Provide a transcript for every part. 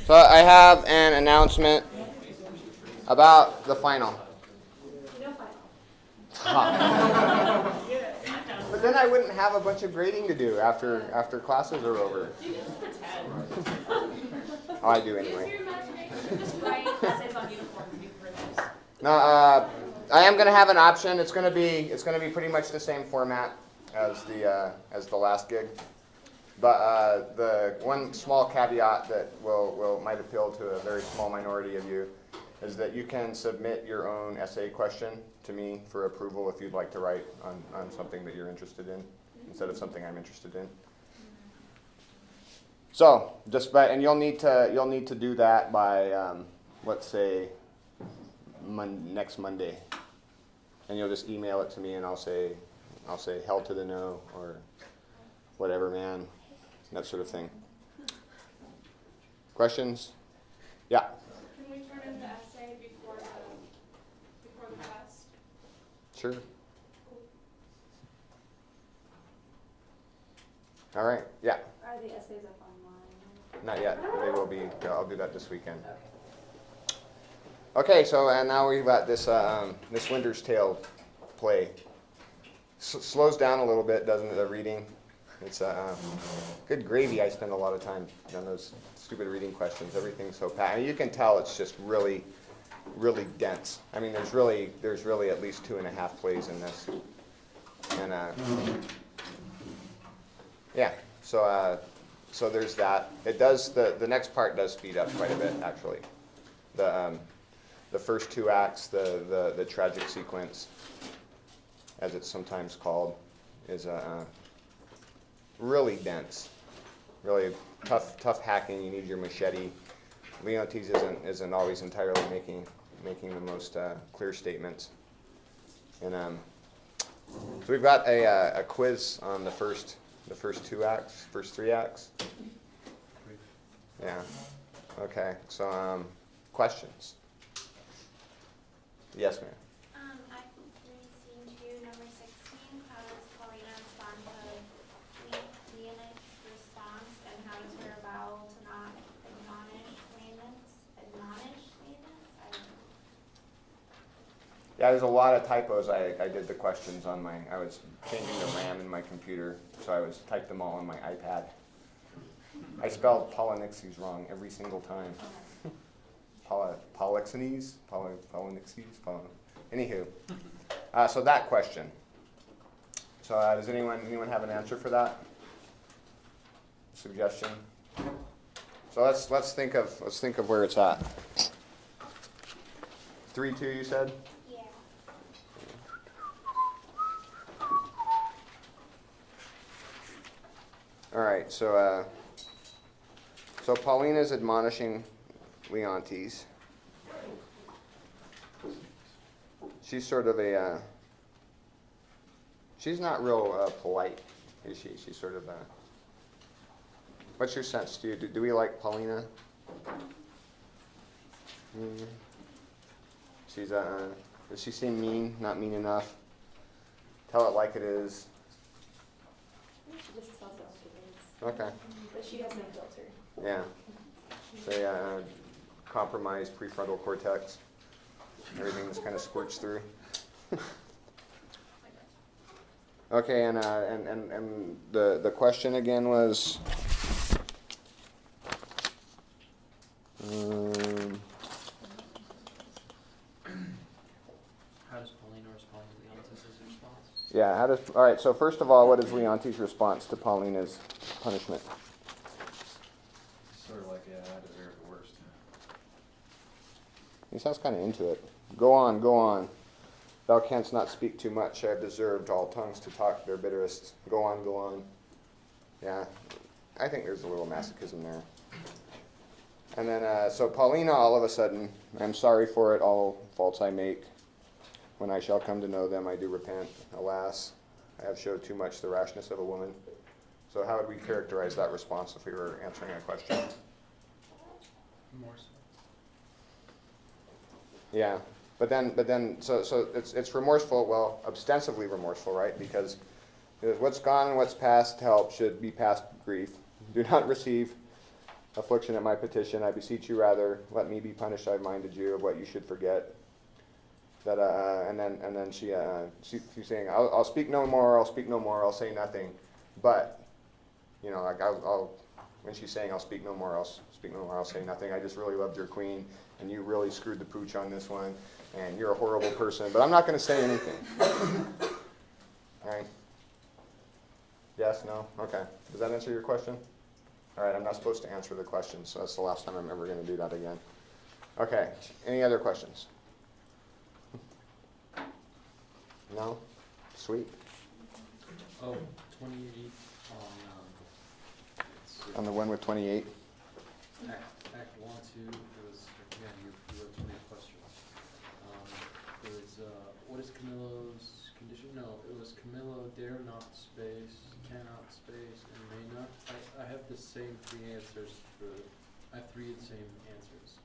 So I have an announcement about the final. No final. Ha. But then I wouldn't have a bunch of grading to do after classes are over. You can just pretend. Oh, I do anyway. Use your imagination. Just write essays on uniforms and you can print those. No, I am going to have an option. It's going to be pretty much the same format as the last gig. But the one small caveat that might appeal to a very small minority of you is that you can submit your own essay question to me for approval if you'd like to write on something that you're interested in instead of something I'm interested in. So and you'll need to do that by let's say next Monday, and you'll just email it to me and I'll say hell to the no or whatever, man. That sort of thing. Questions? Yeah. Can we turn in the essay before the test? Sure. All right. Yeah. Are the essays up online? Not yet. They will be. I'll do that this weekend. Okay. So and now we've got this this Winter's Tale play. Slows down a little bit, doesn't it? The reading. It's good gravy. I spend a lot of time on those stupid reading questions. Everything's so packed. I mean, you can tell it's just really, really dense. I mean, there's really at least 2.5 plays in this, and yeah. So there's that. It does the next part does speed up quite a bit actually. The first 2 acts, the tragic sequence, as it's sometimes called, is really dense, really tough hacking. You need your machete. Leontes isn't always entirely making the most clear statements. And so we've got a quiz on the first 2 acts, first 3 acts. Yeah. Okay. So questions? Yes, ma'am. I've seen to number 16. How does Paulina respond to Leonid's response, and how does her vow to not admonish Leonids? Yeah, there's a lot of typos. I did the questions on I was changing the RAM in my computer, so I typed them all on my iPad. I spelled Polynixes wrong every single time. Polynixes? Anywho, so that question. So does anyone have an answer for that? Suggestion? So let's think of where it's at. 3-2, you said? Yeah. All right. So Paulina's admonishing Leontes. She's sort of she's not real polite, is she? She's sort of what's your sense? Do we like Paulina? She's does she seem mean? Not mean enough? Tell it like it is. She just tells us what it is. Okay. But she has no filter. Yeah. Say compromised prefrontal cortex. Everything's kind of squirts through. Okay, and the question again was. How does Paulina respond to Leontes' response? Yeah. All right. So first of all, what is Leontes' response to Paulina's punishment? Sort of like, yeah, I deserve the worst. He sounds kind of into it. Go on, go on. Thou canst not speak too much. I have deserved all tongues to talk their bitterest. Go on, go on. Yeah, I think there's a little masochism there. And then, so Paulina, all of a sudden, I'm sorry for it, all faults I make. When I shall come to know them, I do repent. Alas, I have showed too much the rashness of a woman. So how would we characterize that response if we were answering a question? More so. Yeah, but then, so it's remorseful. Well, ostensibly remorseful, right? Because what's gone and what's past help should be past grief. Do not receive affliction at my petition. I beseech you rather, let me be punished. I've minded you of what you should forget. That and then she's saying, I'll speak no more. I'll speak no more. I'll say nothing. But you know, like I'll when she's saying I'll speak no more. I'll speak no more. I'll say nothing. I just really loved your queen, and you really screwed the pooch on this one, and you're a horrible person. But I'm not going to say anything. All right. Yes, no? Okay. Does that answer your question? All right, I'm not supposed to answer the question, so that's the last time I'm ever going to do that again. Okay, any other questions? No? Sweet. Oh, 28 On the one with 28? Act 1, 2, it was, yeah, you wrote 20 questions. It was, what is Camillo's condition? No, it was Camillo dare not space, cannot space, and may not. I have the same 3 answers for, I have 3 of the same answers.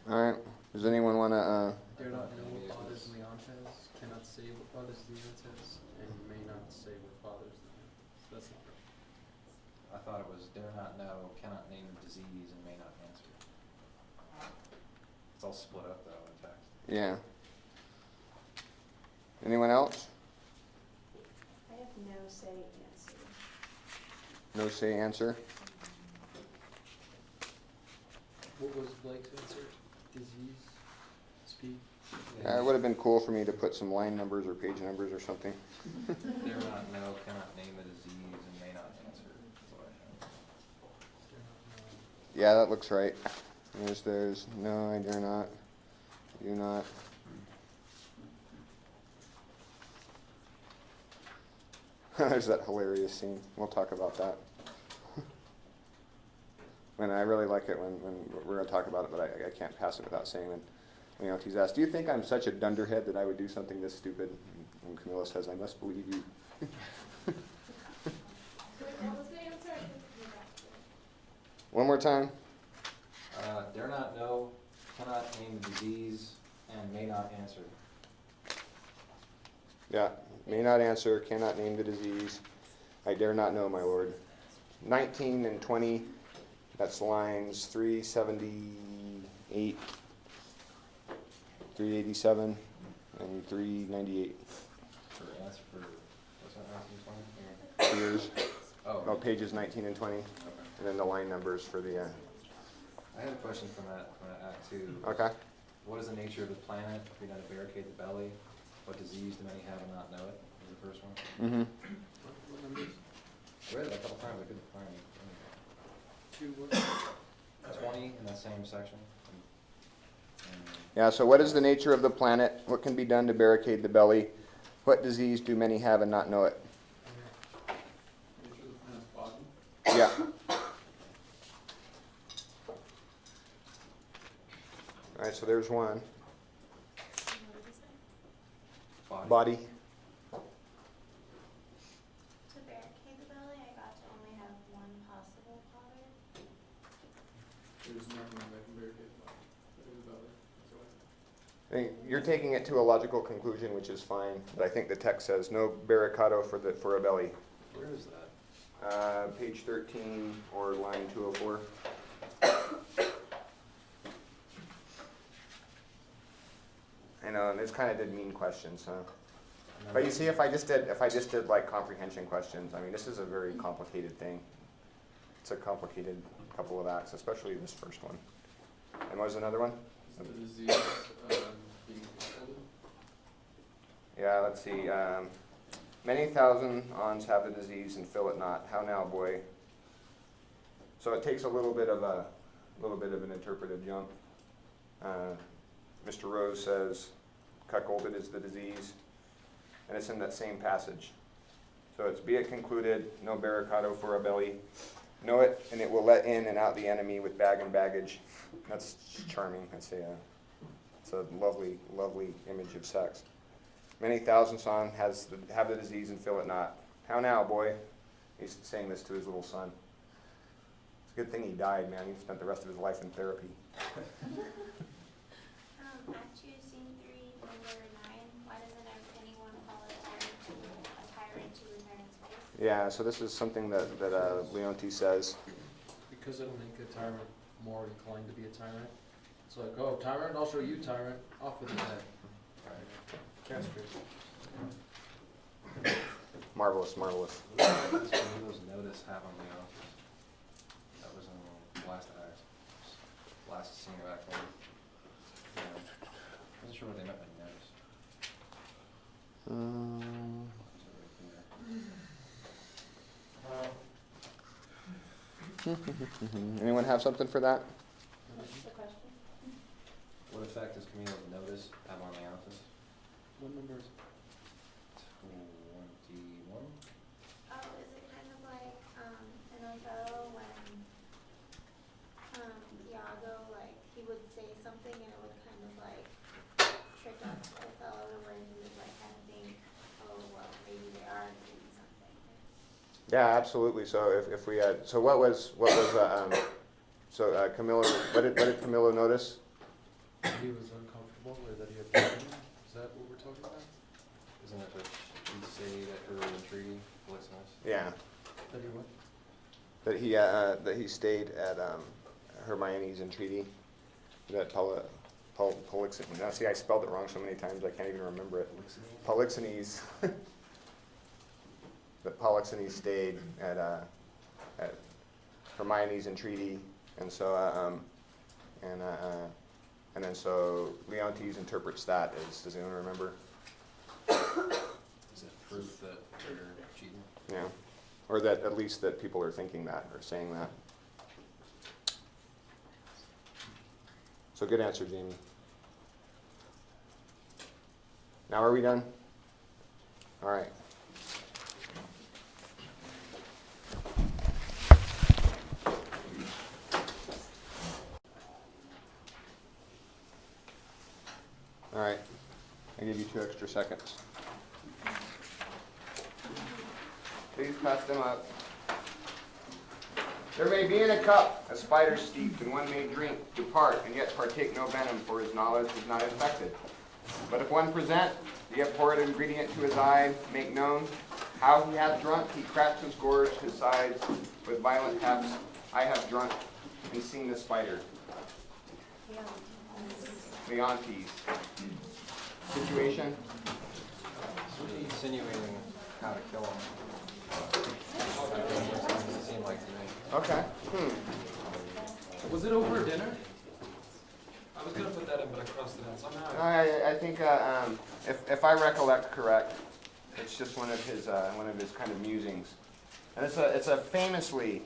All right, does anyone want to, Dare not know what bothers Leontes, cannot say what bothers Leontes, and may not say what bothers Leontes. That's not right. I thought it was dare not know, cannot name the disease, and may not answer. It's all split up though in text. yeah. Anyone else? I have no say answer. No say answer? What was Blake's answer? Disease, speak. It would have been cool for me to put some line numbers or page numbers or something. Dare not know, cannot name a disease, and may not answer. That's what I have. Yeah, that looks right. There's no, I dare not, do not. There's that hilarious scene. We'll talk about that. And I really like it when we're going to talk about it, but I can't pass it without saying it. You know, he's asked, do you think I'm such a dunderhead that I would do something this stupid? And Camilla says, I must believe you. What was the answer? I couldn't hear that. One more time. Dare not know, cannot name the disease, and may not answer. Yeah, may not answer, cannot name the disease. I dare not know, my lord. 19 and 20, that's lines 378, 387, and 398. For answer for, what's that, 1920? Years. Oh, Pages 19 and 20, okay. and then the line numbers for the. I had a question from that act too. Okay. What is the nature of the planet? If we know to barricade the belly, what disease do many have and not know it? Was the first one. Mm-hmm. What numbers? I read it a couple times. I couldn't find it. 2 what? 20 in that same section. And Yeah, so what is the nature of the planet? What can be done to barricade the belly? What disease do many have and not know it? Yeah. All right, so there's one. Body. To barricade the belly, I got to only have one possible bother. There's nothing that can barricade the belly. I mean, you're taking it to a logical conclusion, which is fine, but I think the text says no barricado for a belly. where is that? Page 13 or line 204. I know, and this kind of did mean questions, huh? But you see, if I just did like comprehension questions, I mean, this is a very complicated thing. It's a complicated couple of acts, especially this first one. And what was another one? Is the disease being controlled? Yeah, let's see. Many thousand ons have the disease and feel it not. How now, boy? So it takes a little bit of an interpretive jump. Mr. Rose says, cuckolded is the disease, and it's in that same passage. So it's be it concluded, no barricado for a belly. Know it, and it will let in and out the enemy with bag and baggage. That's charming. It's a lovely, lovely image of sex. Many thousands on have the disease and feel it not. How now, boy? He's saying this to his little son. It's a good thing he died, man. He spent the rest of his life in therapy. Act 2, Scene 3, number 9. Why doesn't anyone call a tyrant to a tyrant's face? Yeah, so this is something that Leontes says. because it'll make a tyrant more inclined to be a tyrant. It's like, oh, tyrant, I'll show you tyrant, off with his head. Castrate. Marvelous, marvelous. What does Camilo's notice have on the office? That was in the last act, last scene of Act 1. Yeah. I wasn't sure what they meant by notice. Is it right there? Anyone have something for that? What's the question? What effect does Camilo's notice have on the office? What number is it? 21? Oh, is it kind of like, in Othello when, Iago, like, he would say something and it would kind of like trick up Othello to where he would like kind of think, oh, well, maybe they are doing something. Yeah, absolutely. So if we had, so Camillo, what did Camillo notice? He was uncomfortable, or that he had pain? Is that what we're talking about? Isn't it that he stayed at her entreaty, Polixenes? Yeah, That he what? that he stayed at Hermione's entreaty. That Polixenes. Now, see, I spelled it wrong so many times I can't even remember it. Polixenes. That Polixenes stayed at Hermione's entreaty, and so and then so Leontes interprets that as, does anyone remember? Is it proof that they're cheating? Yeah, or that at least that people are thinking that or saying that. So good answer, Jamie. Now are we done? All right. All right, I give you 2 extra seconds. Please pass them up. There may be in a cup a spider steeped, and one may drink, depart, and yet partake no venom, for his knowledge is not infected. But if one present the abhorred ingredient to his eye, make known how he hath drunk, he cracks his gorge, his sides with violent hefts. I have drunk and seen the spider. Leontes. Situation? Insinuating how to kill him. It seemed like to me. Okay. Was it over dinner? I was gonna put that in, but I crossed it out somehow. I think if I recollect correct, it's just one of his kind of musings, and it's a famously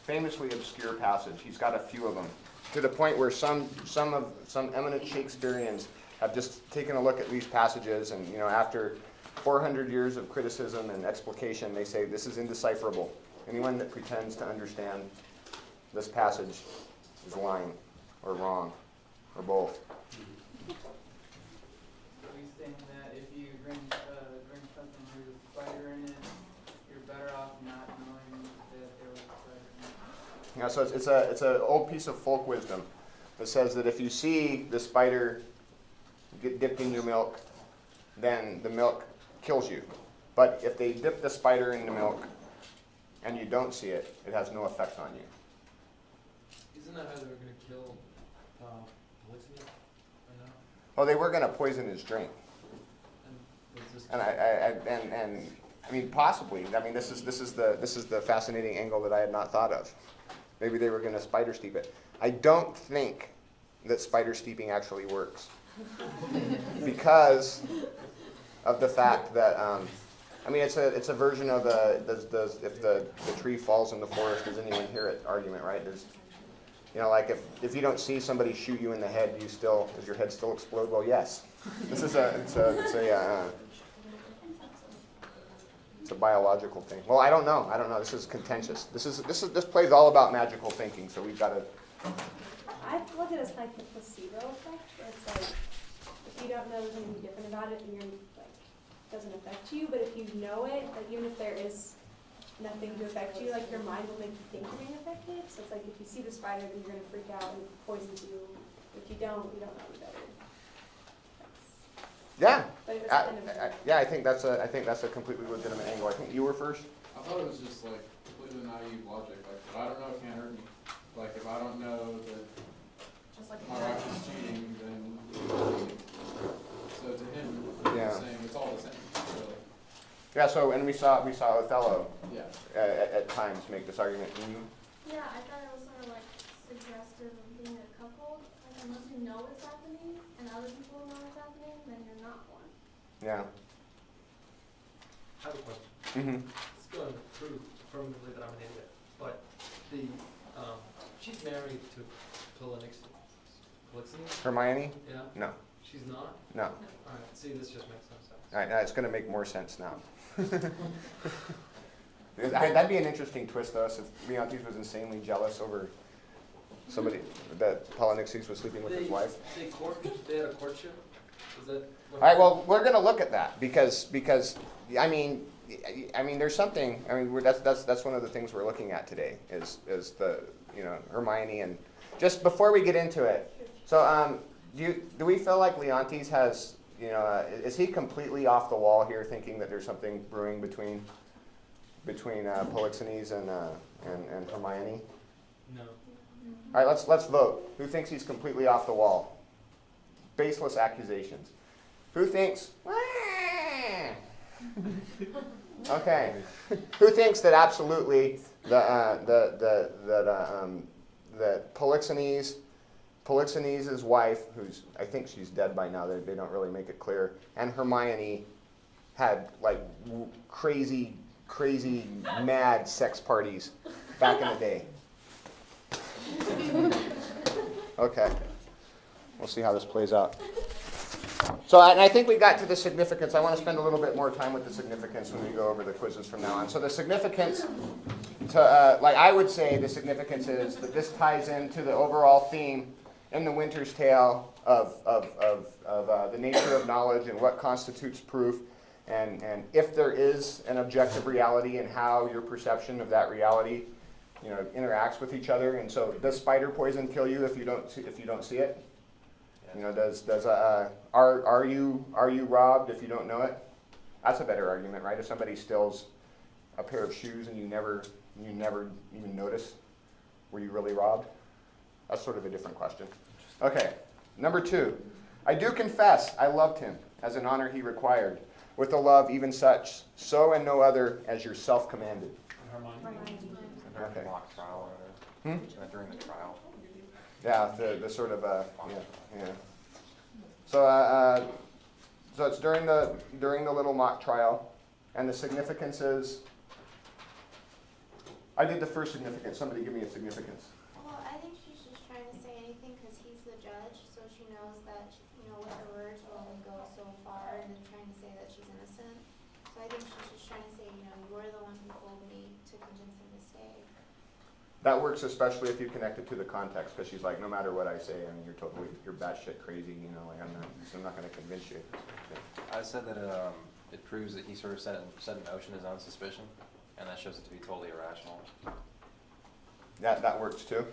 obscure passage. He's got a few of them, to the point where some eminent Shakespeareans have just taken a look at these passages, and after 400 years of criticism and explication, they say this is indecipherable. Anyone that pretends to understand this passage is lying, or wrong, or both. Are we saying that if you drink something with a spider in it, you're better off not knowing that there was a spider in it? So it's an old piece of folk wisdom that says that if you see the spider get dipped in your milk, then the milk kills you. But if they dip the spider in the milk and you don't see it, it has no effect on you. Isn't that how they were gonna kill Polixenes? Or no? Oh, they were going to poison his drink, And was this and I mean possibly. I mean this is the fascinating angle that I had not thought of. Maybe they were going to spider steep it. I don't think that spider steeping actually works because of the fact that it's a version of if the tree falls in the forest, does anyone hear it argument, right? There's like if you don't see somebody shoot you in the head, does your head still explode? Well, yes. This is it's a biological thing. Well, I don't know. This is contentious. This plays all about magical thinking, so we've got to. I look at it as like the placebo effect, where it's like, if you don't know there's anything different about it, then you're like, doesn't affect you. But if you know it, like even if there is nothing to affect you, like your mind will make you think you're being affected. So it's like if you see the spider, then you're gonna freak out and it poisons you. If you don't know any better. Yeah. But it was kind of, I think that's a completely legitimate angle. I think you were first. I thought it was just like completely naive logic. Like, I don't know if he Yeah, so, and we saw Othello Yeah. at times make this argument. Yeah, I thought it was sort of like suggestive of being a couple. Like unless you know what's happening and other people know what's happening, then you're not one. Yeah. I have a question. Mm-hmm. It's going to prove affirmatively that I'm an idiot, but the, she's married to Polixenes? Hermione? Yeah? No. She's not? No. Alright, see, this just makes no sense. All right, now it's going to make more sense now. That'd be an interesting twist, though, if Leontes was insanely jealous over somebody that Polynixes was sleeping with his wife. They had a courtship? Is that what All right, well, we're going to look at that because I mean, there's something. I mean, that's one of the things we're looking at today is the Hermione, and just before we get into it. So do we feel like Leontes has is he completely off the wall here, thinking that there's something brewing between Polixenes and Hermione? No. All right, let's vote. Who thinks he's completely off the wall? Baseless accusations. Who thinks? Okay. Who thinks that absolutely that Polixenes' wife, who's I think she's dead by now. They don't really make it clear. And Hermione had like crazy, mad sex parties back in the day. Okay. We'll see how this plays out. So, and I think we got to the significance. I want to spend a little bit more time with the significance when we go over the quizzes from now on. So the significance, I would say the significance is that this ties into the overall theme in The Winter's Tale of the nature of knowledge and what constitutes proof, and if there is an objective reality and how your perception of that reality, interacts with each other. And so, does spider poison kill you if you don't see it? Are you robbed if you don't know it? That's a better argument, right? If somebody steals a pair of shoes and you never even notice, were you really robbed? That's sort of a different question. Okay, number 2. I do confess I loved him as an honor he required, with a love even such, so and no other as yourself commanded. Hermione? During Okay. the mock trial or during the trial. Yeah, the sort of yeah. So it's during the little mock trial, and the significance is. I did the first significance. Somebody give me a significance. Well, I think she's just trying to say anything because he's the judge, so she knows that, with her words will only go so far, and then trying to say that she's innocent. So I think she's just trying to say, you're the one who told me to convince him to stay. That works especially if you connect it to the context, because she's like, no matter what I say, you're batshit crazy, I'm not going to convince you. I said that it proves that he sort of set in motion his own suspicion, and that shows it to be totally irrational. That works too.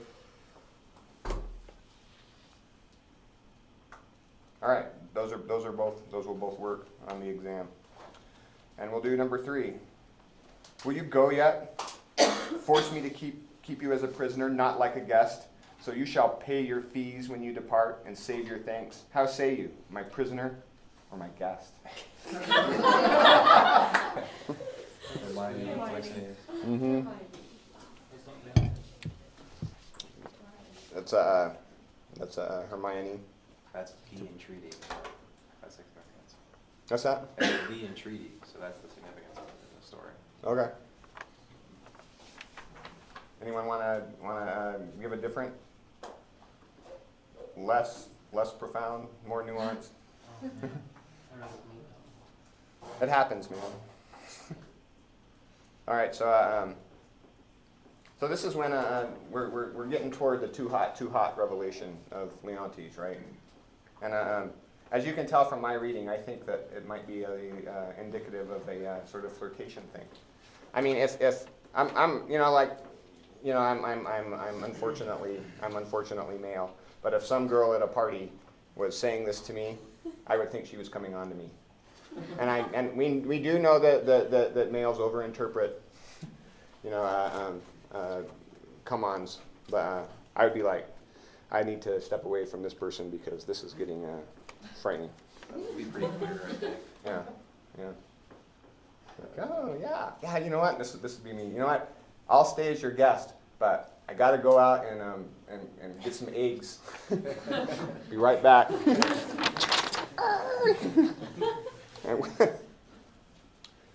All right, those will both work on the exam. And we'll do number 3. Will you go yet? Force me to keep you as a prisoner, not like a guest. So you shall pay your fees when you depart and save your thanks. How say you, my prisoner or my guest? Hermione and Polixenes. Mm-hmm. That's Hermione. That's the entreaty. That's the significance. What's that? That's the entreaty, so that's the significance of the story. Okay. Anyone want to give a different, less profound, more nuanced? It happens, man. All right, so this is when we're getting toward the too hot revelation of Leontes, right? And as you can tell from my reading, I think that it might be indicative of a sort of flirtation thing. I mean, if I'm unfortunately male, but if some girl at a party was saying this to me, I would think she was coming on to me. And we do know that males overinterpret, come-ons, but I would be like, I need to step away from this person because this is getting frightening. That would be pretty clear, I think. Yeah. Like, oh, yeah. Yeah, you know what? This would be me. You know what? I'll stay as your guest, but I got to go out and get some eggs. Be right back.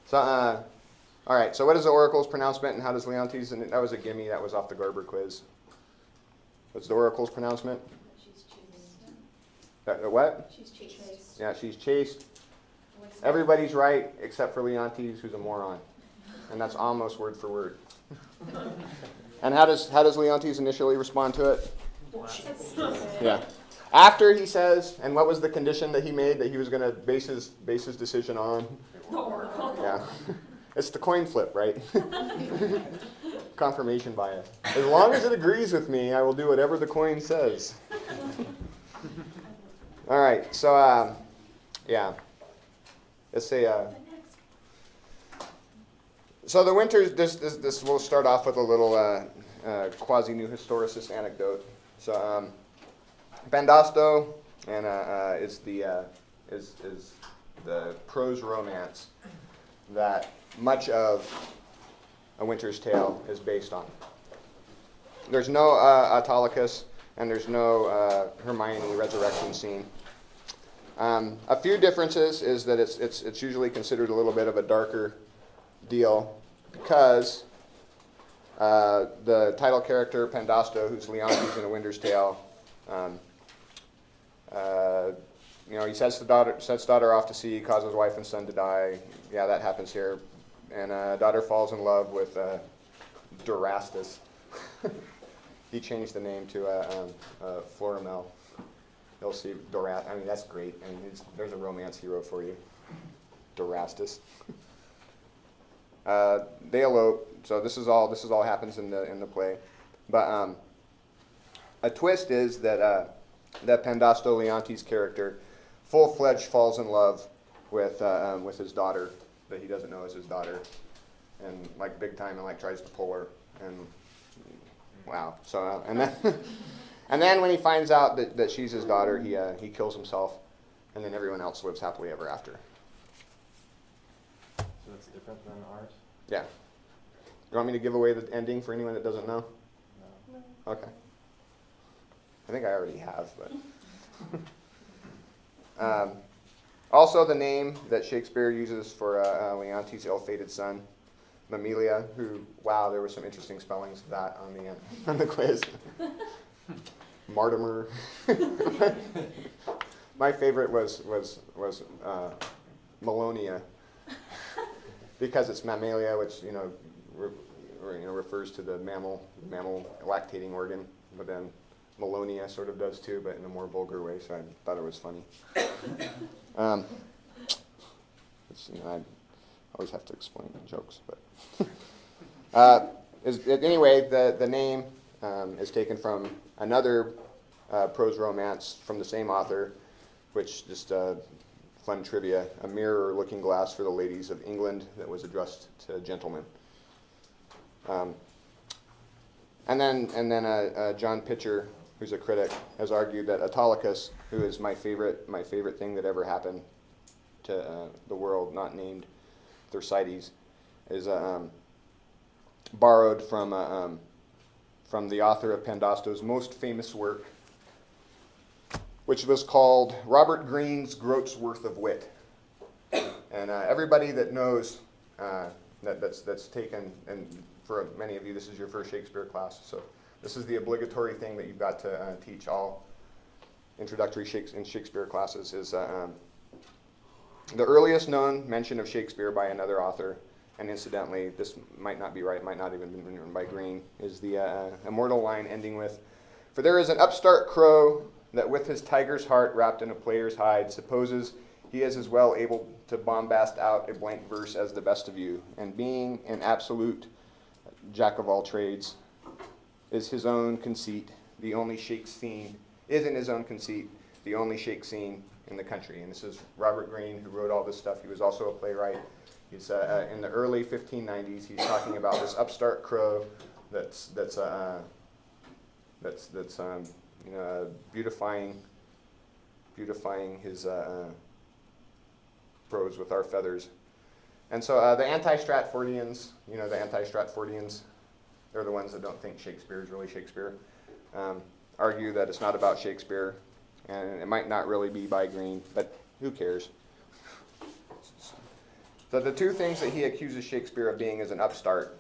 So, all right. So what is the oracle's pronouncement, and how does Leontes? And that was a gimme. That was off the Garber quiz. What's the oracle's pronouncement? She's chaste. The what? She's chaste. Yeah, she's chaste. Everybody's right except for Leontes, who's a moron, and that's almost word for word. And how does Leontes initially respond to it? Yeah. After he says, and what was the condition that he made that he was going to base his decision on? The oracle. Yeah. It's the coin flip, right? Confirmation bias. As long as it agrees with me, I will do whatever the coin says. All right. So, yeah. Let's say. So the winters. This will start off with a little quasi-new historicist anecdote. So, Pandasto, and is the prose romance that much of A Winter's Tale is based on. There's no Autolycus, and there's no Hermione resurrection scene. A few differences is that it's usually considered a little bit of a darker deal because the title character Pandasto, who's Leontes in A Winter's Tale, he sets daughter off to sea, causes wife and son to die. Yeah, that happens here. And daughter falls in love with Durastus. He changed the name to Florimel. You'll see Dorat. I mean, that's great. I mean, there's a romance hero for you, Durastus. They elope. So this is all happens in the play. But a twist is that Pandasto Leontes character full-fledged falls in love with his daughter that he doesn't know is his daughter, and like big time, and like tries to pull her, and wow. So and then and then when he finds out that she's his daughter, he kills himself, and then everyone else lives happily ever after. So that's different than ours? Yeah. You want me to give away the ending for anyone that doesn't know? No. Okay. I think I already have, but also the name that Shakespeare uses for Leontes' ill-fated son, Mammalia, who, wow, there were some interesting spellings of that on the quiz. Martimer. My favorite was Melonia, because it's mammalia, which refers to the mammal lactating organ, but then Melonia sort of does too, but in a more vulgar way. So I thought it was funny. I always have to explain jokes, but anyway, the name is taken from another prose romance from the same author, which just fun trivia: a mirror looking glass for the ladies of England that was addressed to gentlemen. And then John Pitcher, who's a critic, has argued that Autolycus, who is my favorite thing that ever happened to the world, not named Thersites, is borrowed from the author of Pandasto's most famous work, which was called Robert Greene's Groat's Worth of Wit. And everybody that knows that's taken, and for many of you, this is your first Shakespeare class, so this is the obligatory thing that you've got to teach all introductory Shakespeare classes, is the earliest known mention of Shakespeare by another author, and incidentally, this might not be right, might not even been written by Greene, is the immortal line ending with, "For there is an upstart crow that with his tiger's heart wrapped in a player's hide supposes he is as well able to bombast out a blank verse as the best of you, and being an absolute jack of all trades, is his own conceit the only shake scene, is in his own conceit the only shake scene in the country." And this is Robert Greene, who wrote all this stuff. He was also a playwright. He's in the early 1590s. He's talking about this upstart crow that's beautifying his prose with our feathers. And so the anti-Stratfordians, the anti-Stratfordians, they're the ones that don't think Shakespeare is really Shakespeare, argue that it's not about Shakespeare, and it might not really be by Green, but who cares? So the two things that he accuses Shakespeare of being is an upstart.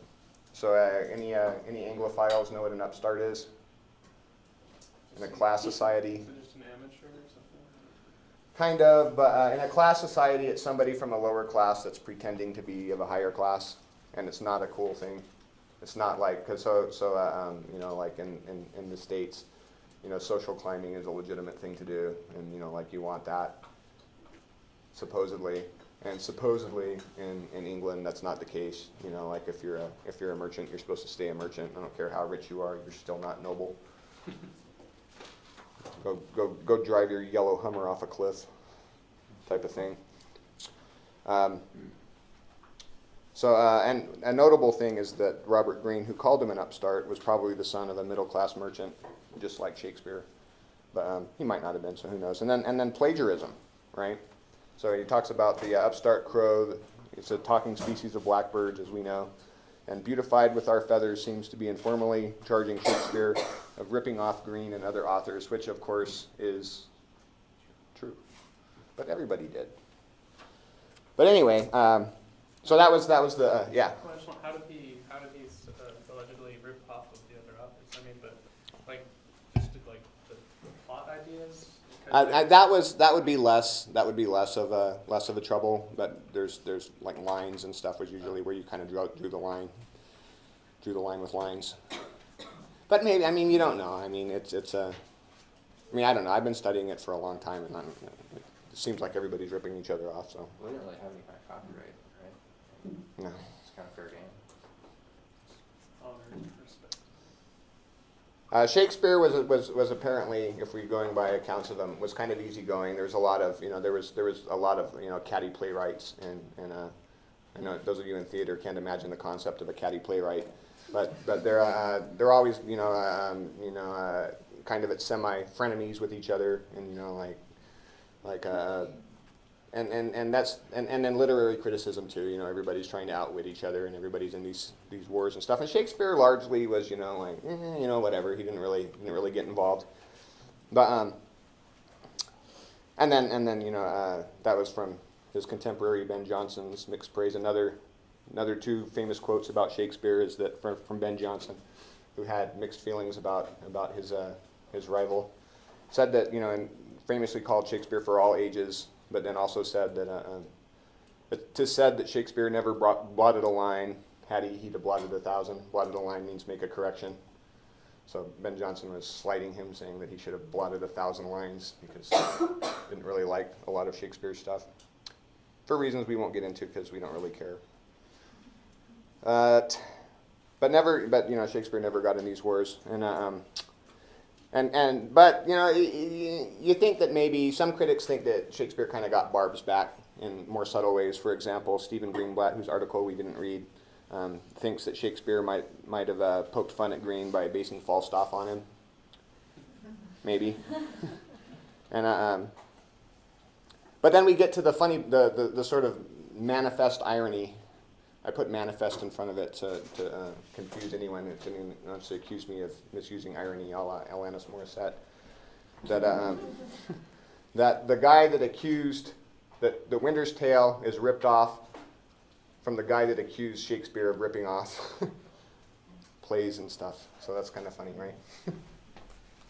So any Anglophiles know what an upstart is? In a class society? Is it just an amateur or something? Kind of, but in a class society, it's somebody from a lower class that's pretending to be of a higher class, and it's not a cool thing. It's not like, like in the States, social climbing is a legitimate thing to do, and like you want that, supposedly. And supposedly in England, that's not the case. Like if you're a merchant, you're supposed to stay a merchant. I don't care how rich you are, you're still not noble. Go drive your yellow Hummer off a cliff, type of thing. And a notable thing is that Robert Greene, who called him an upstart, was probably the son of a middle-class merchant, just like Shakespeare. But he might not have been, so who knows. And then plagiarism, right? So he talks about the upstart crow. It's a talking species of blackbirds, as we know. And beautified with our feathers seems to be informally charging Shakespeare of ripping off Greene and other authors, which of course is true. But everybody did. But anyway, so that was the yeah. Well, I just want, how did he allegedly rip off of the other authors? I mean, but like just like the plot ideas. That would be less of a trouble. But there's like lines and stuff was usually where you kind of drew the line with lines. But maybe, I mean, you don't know. I mean, it's I mean, I don't know. I've been studying it for a long time, and it seems like everybody's ripping each other off. So We didn't really have any kind of copyright, right? no. It's kind of fair game. Honor and respect. Shakespeare was apparently, if we're going by accounts of him, was kind of easygoing. There's a lot of there was a lot of catty playwrights, and I know those of you in theater can't imagine the concept of a catty playwright, but they're always kind of at semi frenemies with each other, and and then literary criticism too. Everybody's trying to outwit each other, and everybody's in these wars and stuff. And Shakespeare largely was whatever. He didn't really get involved. But and then that was from his contemporary Ben Jonson's Mixed Praise. Another two famous quotes about Shakespeare is that from Ben Jonson, who had mixed feelings about his rival, said that and famously called Shakespeare for all ages. But then also said that "'tis said that Shakespeare never blotted a line. Had he'd have blotted 1,000. Blotted a line means make a correction." So Ben Jonson was slighting him, saying that he should have blotted 1,000 lines because he didn't really like a lot of Shakespeare's stuff, for reasons we won't get into because we don't really care. But Shakespeare never got in these wars, But you think that maybe some critics think that Shakespeare kind of got Barb's back in more subtle ways. For example, Stephen Greenblatt, whose article we didn't read, thinks that Shakespeare might have poked fun at Greene by basing Falstaff on him. Maybe. And but then we get to the funny, the sort of manifest irony. I put manifest in front of it to confuse anyone who wants to accuse me of misusing irony, a la Alanis Morissette. That the guy that accused that the Winter's Tale is ripped off from the guy that accused Shakespeare of ripping off plays and stuff. So that's kind of funny, right?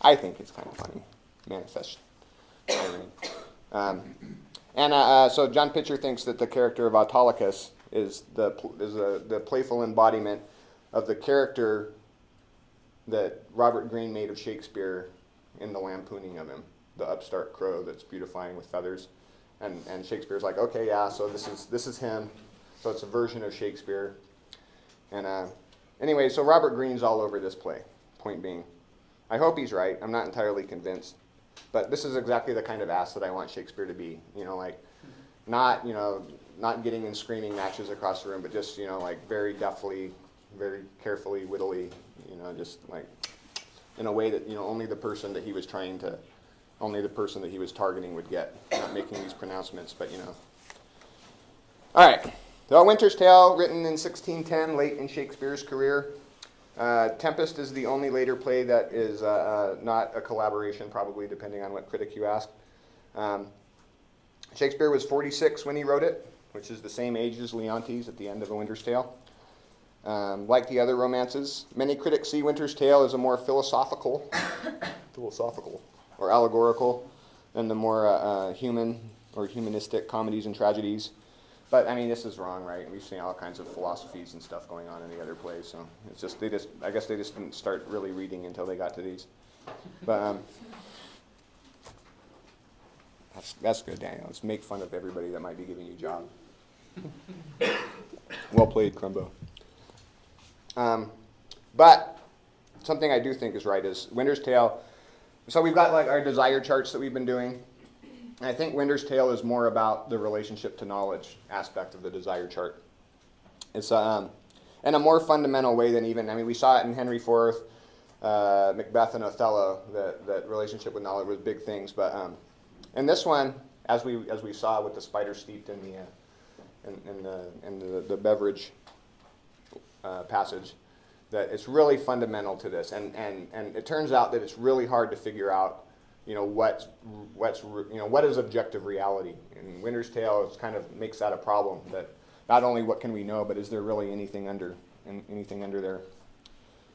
I think it's kind of funny. Manifest irony. So John Pitcher thinks that the character of Autolycus is the playful embodiment of the character that Robert Greene made of Shakespeare in the lampooning of him, the upstart crow that's beautifying with feathers, and Shakespeare's like, okay, yeah, so this is him, so it's a version of Shakespeare, and anyway, so Robert Greene's all over this play. Point being, I hope he's right. I'm not entirely convinced, but this is exactly the kind of ass that I want Shakespeare to be. Not getting in screaming matches across the room, but just, very deftly, very carefully, wittily, just like in a way that, only the person that he was targeting would get, not making these pronouncements, but, All right, So A Winter's Tale, written in 1610, late in Shakespeare's career. Tempest is the only later play that is not a collaboration, probably, depending on what critic you ask. Shakespeare was 46 when he wrote it, which is the same age as Leontes at the end of A Winter's Tale. Like the other romances, many critics see Winter's Tale as a more philosophical or allegorical than the more human or humanistic comedies and tragedies. But I mean, this is wrong, right? We've seen all kinds of philosophies and stuff going on in the other plays, so it's just I guess they just didn't start really reading until they got to these. But that's good, Daniel. Let's make fun of everybody that might be giving you a job. Well played, Crumbo. But something I do think is right is Winter's Tale. So we've got like our desire charts that we've been doing. And I think Winter's Tale is more about the relationship to knowledge aspect of the desire chart. It's in a more fundamental way than even, I mean, we saw it in Henry IV, Macbeth, and Othello. That relationship with knowledge was big things. But in this one, as we saw with the spider steeped in the beverage passage, that it's really fundamental to this, and it turns out that it's really hard to figure out, what is objective reality. In Winter's Tale, it kind of makes that a problem. That not only what can we know, but is there really anything under there?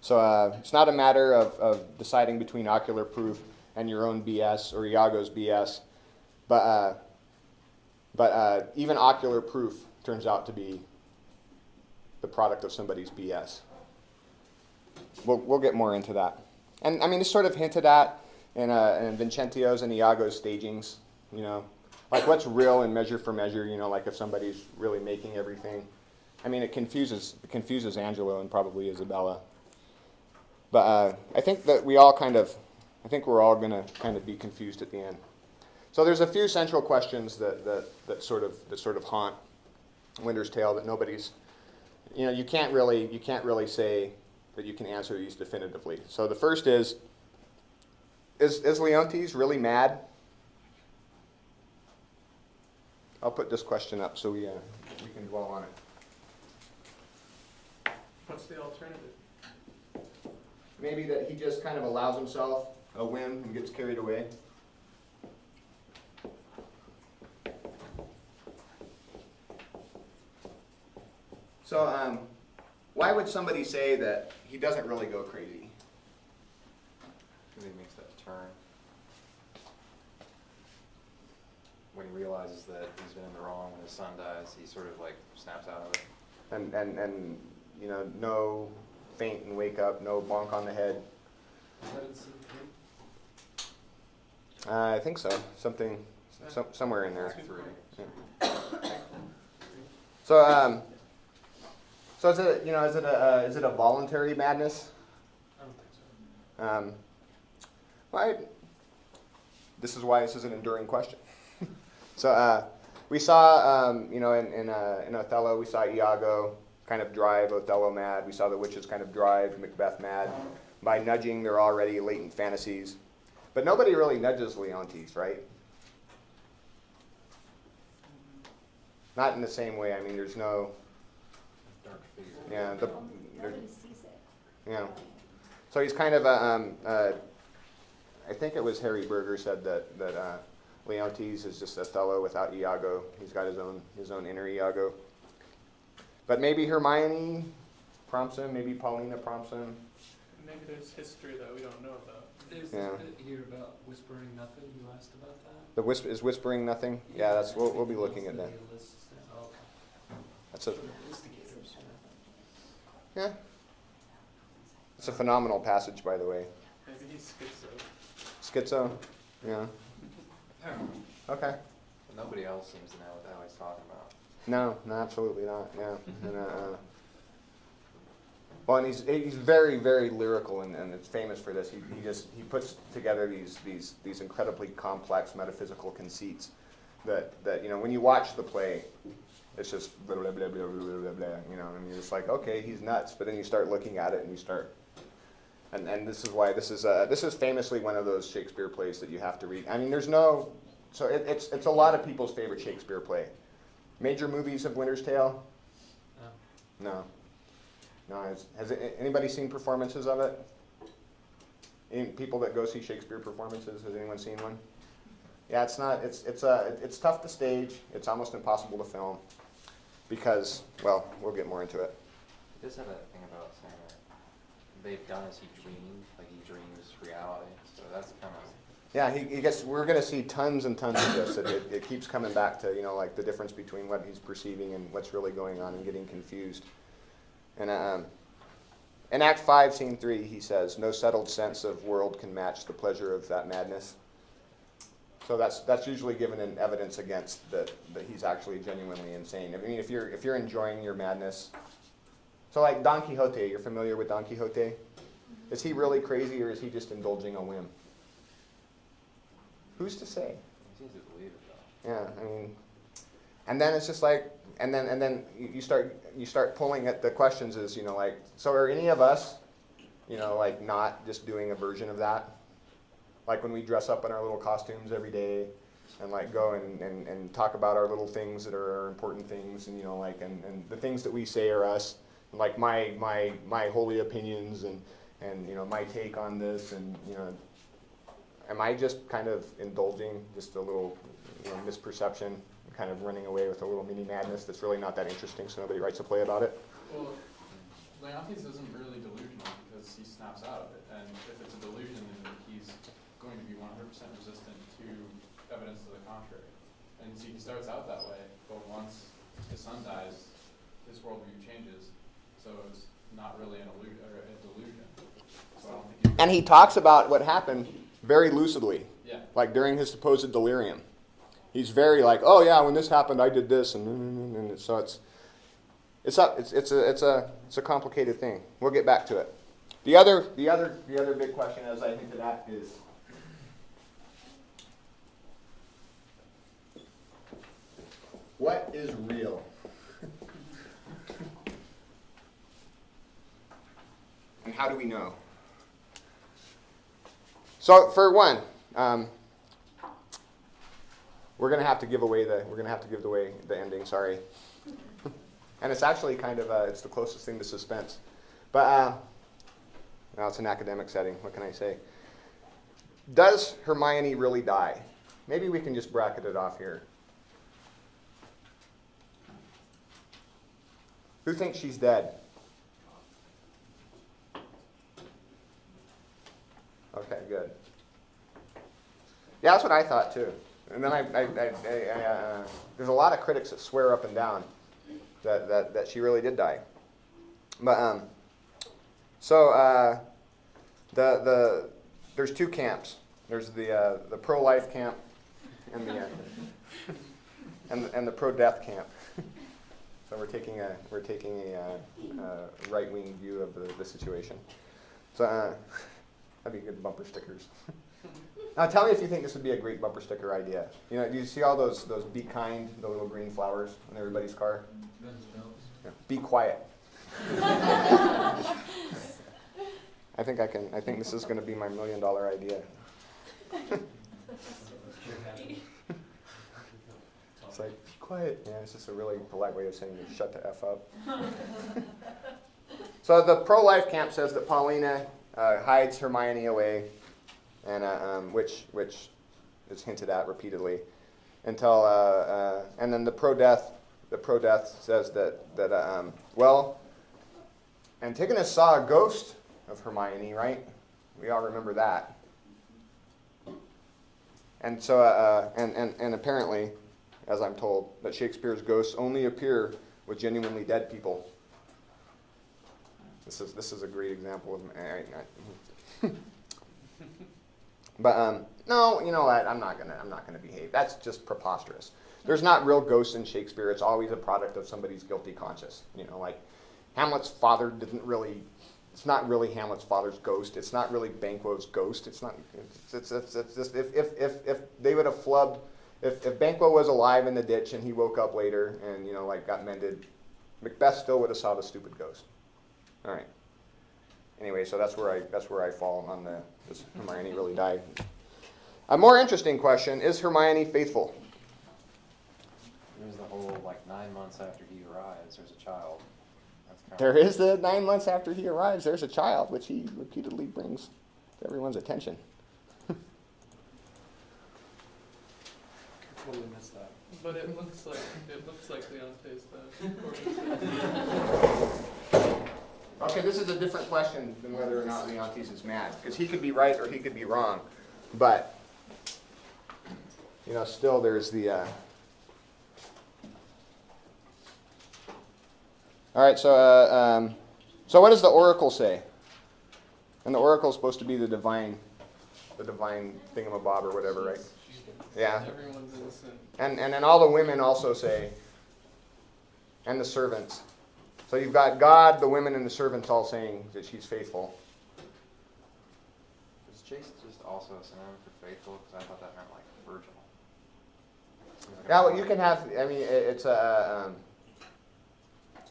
So it's not a matter of deciding between ocular proof and your own BS or Iago's BS, but even ocular proof turns out to be the product of somebody's BS. We'll get more into that. And I mean, it's sort of hinted at in Vincentio's and Iago's stagings, like what's real in Measure for Measure, like if somebody's really making everything. I mean, it confuses Angelo and probably Isabella. But I think that we're all going to kind of be confused at the end. So there's a few central questions that sort of haunt Winter's Tale that nobody's, you can't really say that you can answer these definitively. So the first is Leontes really mad? I'll put this question up so we can dwell on it. What's the alternative? Maybe that he just kind of allows himself a whim and gets carried away. So why would somebody say that he doesn't really go crazy? Because he makes that turn. When he realizes that he's been in the wrong, when his son dies, he sort of like snaps out of it. And no faint and wake up, no bonk on the head. Is that in scene 3? I think so. Somewhere in there. Yeah. So is it a voluntary madness? I don't think so. This is why this is an enduring question. So we saw, in Othello, we saw Iago kind of drive Othello mad. We saw the witches kind of drive Macbeth mad by nudging their already latent fantasies. But nobody really nudges Leontes, right? Not in the same way. I mean, there's no... Dark figure. Yeah, Nobody sees it. yeah. So he's kind of I think it was Harry Berger said that Leontes is just Othello without Iago. He's got his own inner Iago. But maybe Hermione prompts him. Maybe Paulina prompts him. Maybe there's history that we don't know about. There's Yeah. a bit here about whispering nothing. You asked about that? Is whispering nothing? Yeah, that's we'll be looking at that. Oh, okay. That's a Instigators. yeah. It's a phenomenal passage, by the way. Maybe he's schizo. Schizo. Yeah. Okay. But nobody else seems to know what the hell he's talking about. No, absolutely not. Yeah. And he's very, very lyrical, and it's famous for this. He puts together these incredibly complex metaphysical conceits that when you watch the play, it's just blah blah blah blah blah blah blah. And you're just like, okay, he's nuts. But then you start looking at it, and you start, and this is why this is famously one of those Shakespeare plays that you have to read. I mean, it's a lot of people's favorite Shakespeare play. Major movies of Winter's Tale, No. No. Has anybody seen performances of it? Any people that go see Shakespeare performances, has anyone seen one? Yeah, it's not. It's tough to stage. It's almost impossible to film because, well, we'll get more into it. He does have that thing about saying that they've done as he dreamed, like he dreams reality. So that's kind of. Yeah, he gets. We're going to see tons and tons of this. It keeps coming back to, like the difference between what he's perceiving and what's really going on, and getting confused. And in Act 5, Scene 3, he says, "No settled sense of world can match the pleasure of that madness." So that's usually given in evidence against that he's actually genuinely insane. I mean, if you're enjoying your madness, so like Don Quixote, you're familiar with Don Quixote? Is he really crazy or is he just indulging a whim? Who's to say? He seems to believe it though. Yeah, I mean, and then it's just like, and then you start pulling at the questions is, like, so are any of us, like not just doing a version of that? Like when we dress up in our little costumes every day and like go and talk about our little things that are our important things, and like and the things that we say are us, like my holy opinions and my take on this, and am I just kind of indulging just a little misperception, kind of running away with a little mini madness that's really not that interesting, so nobody writes a play about it? Well, Leontes isn't really delusional because he snaps out of it, and if it's a delusion, then he's going to be 100% resistant to evidence to the contrary. And see, he starts out that way, but once his son dies, his worldview changes, so it's not really a delusion. So I don't think And he talks about what happened very lucidly, yeah. like during his supposed delirium. He's very like, oh yeah, when this happened, I did this, and so it's a complicated thing. We'll get back to it. The other big question, as I hinted at, is what is real? And how do we know? So for one, we're going to have to give away the ending. Sorry, and it's actually kind of it's the closest thing to suspense. But now it's an academic setting. What can I say? Does Hermione really die? Maybe we can just bracket it off here. Who thinks she's dead? Okay, good. Yeah, that's what I thought too. And then there's a lot of critics that swear up and down that she really did die. But there's two camps. There's the pro-life camp and the pro-death camp. So we're taking a right-wing view of the situation. So that'd be good bumper stickers. Now tell me if you think this would be a great bumper sticker idea. Do you see all those "Be kind," the little green flowers in everybody's car? Yeah. Be quiet. I think this is going to be my $1 million idea. It's like, be quiet. Yeah, it's just a really polite way of saying shut the F up. So the pro-life camp says that Paulina hides Hermione away, and which is hinted at repeatedly, until and then the pro-death says that well, Antigonus saw a ghost of Hermione, right? We all remember that. And so and apparently, as I'm told, that Shakespeare's ghosts only appear with genuinely dead people. This is a great example of. But no, you know what? I'm not gonna behave. That's just preposterous. There's not real ghosts in Shakespeare. It's always a product of somebody's guilty conscience. Like Hamlet's father didn't really. It's not really Hamlet's father's ghost. It's not really Banquo's ghost. It's not. It's just if they would have flubbed. If Banquo was alive in the ditch and he woke up later and got mended, Macbeth still would have saw the stupid ghost. All right. Anyway, so that's where I fall on does Hermione really die? A more interesting question: is Hermione faithful? There's the whole 9 months after he arrives, there's a child. There is the 9 months after he arrives, there's a child, which he repeatedly brings to everyone's attention. Totally missed that. But it looks like Leonte's Okay, this is a different question than whether or not Leontes is mad, because he could be right or he could be wrong. But, still there's the... All right, so what does the oracle say? And the oracle is supposed to be the divine thingamabob or whatever, right? Yeah. Everyone's innocent. And then all the women also say, and the servants. So you've got God, the women, and the servants all saying that she's faithful. Is chaste just also a synonym for faithful? Because I thought that meant like virginal. Yeah, well, you can have, it's a,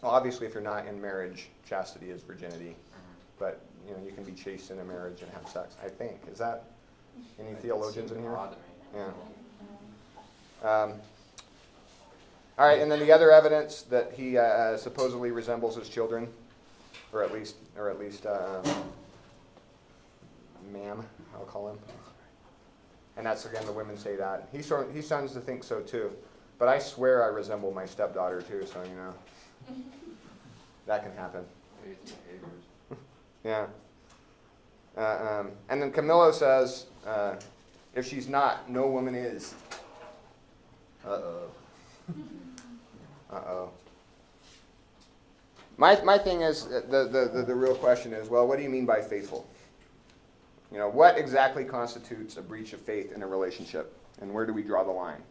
well, obviously if you're not in marriage, chastity is virginity. But, you can be chaste in a marriage and have sex, I think. Is that, any theologians in here? Odd to me. Yeah. All right, and then the other evidence that he supposedly resembles his children, or at least, ma'am, I'll call him. And that's, again, the women say that. He sons to think so too. But I swear I resemble my stepdaughter too, so that can happen. Yeah. And then Camillo says, if she's not, no woman is. Uh-oh. Uh-oh. My thing is, the real question is, well, what do you mean by faithful? What exactly constitutes a breach of faith in a relationship? And where do we draw the line?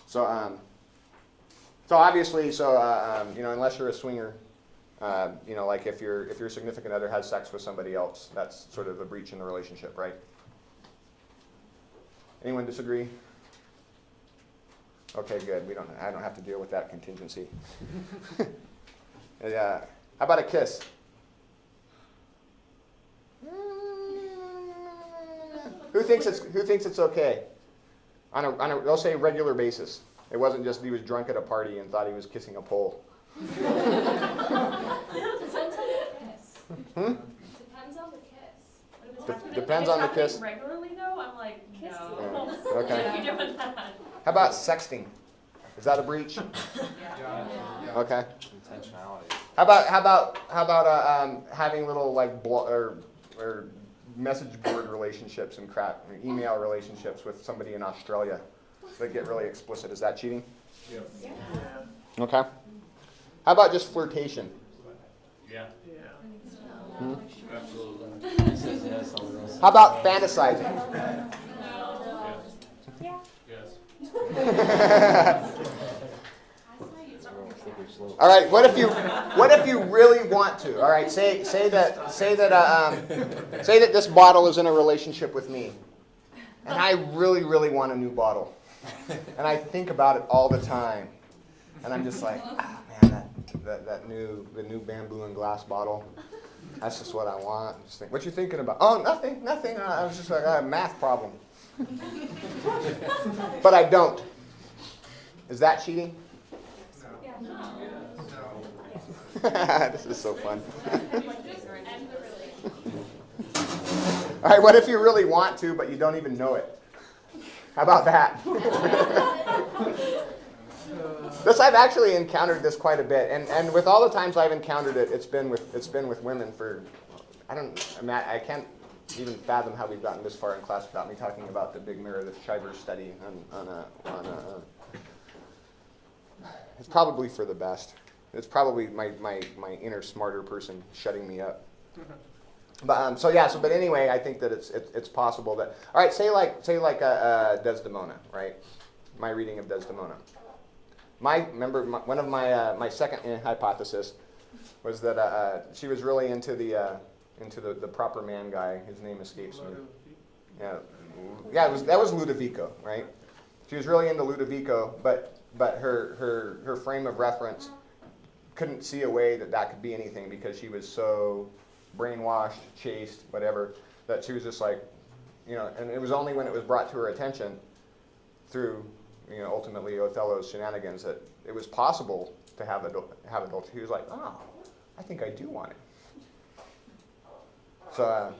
So obviously, unless you're a swinger, like if your significant other has sex with somebody else, that's sort of a breach in the relationship, right? Anyone disagree? Okay, good. I don't have to deal with that contingency. Yeah. How about a kiss? Who thinks it's okay? On a they'll say regular basis. It wasn't just he was drunk at a party and thought he was kissing a pole. Depends on the kiss. Depends on the kiss. Depends on the kiss. Regularly though, I'm like, no. Yeah. Okay. You're doing that. How about sexting? Is that a breach? Yeah. Okay. Intentionality. How about having little or message board relationships and crap, or email relationships with somebody in Australia that get really explicit? Is that cheating? Yep. Yeah. Okay. How about just flirtation? Yeah. Hmm? Absolutely. How about fantasizing? Yeah. Yes. All right. What if you really want to? All right. Say that this bottle is in a relationship with me, and I really, really want a new bottle, and I think about it all the time, and I'm just like, man, the new bamboo and glass bottle. That's just what I want. Just think, what you thinking about? Oh, nothing. I was just like, I have a math problem. But I don't. Is that cheating? This is so fun. All right, what if you really want to, but you don't even know it? How about that? This I've actually encountered this quite a bit, and with all the times I've encountered it, it's been with women for I can't even fathom how we've gotten this far in class without me talking about the big mirror, the Shiver study on it's probably for the best. It's probably my inner smarter person shutting me up. But but anyway, I think that it's possible that, all right, say like Desdemona, right? My reading of Desdemona. One of my second hypothesis was that she was really into the proper man guy. His name escapes me. Yeah, that was Ludovico, right? She was really into Ludovico, but her frame of reference couldn't see a way that could be anything because she was so brainwashed, chaste, whatever, that she was just like, and it was only when it was brought to her attention through, ultimately Othello's shenanigans that it was possible to have adultery. He was like, oh, I think I do want it. So,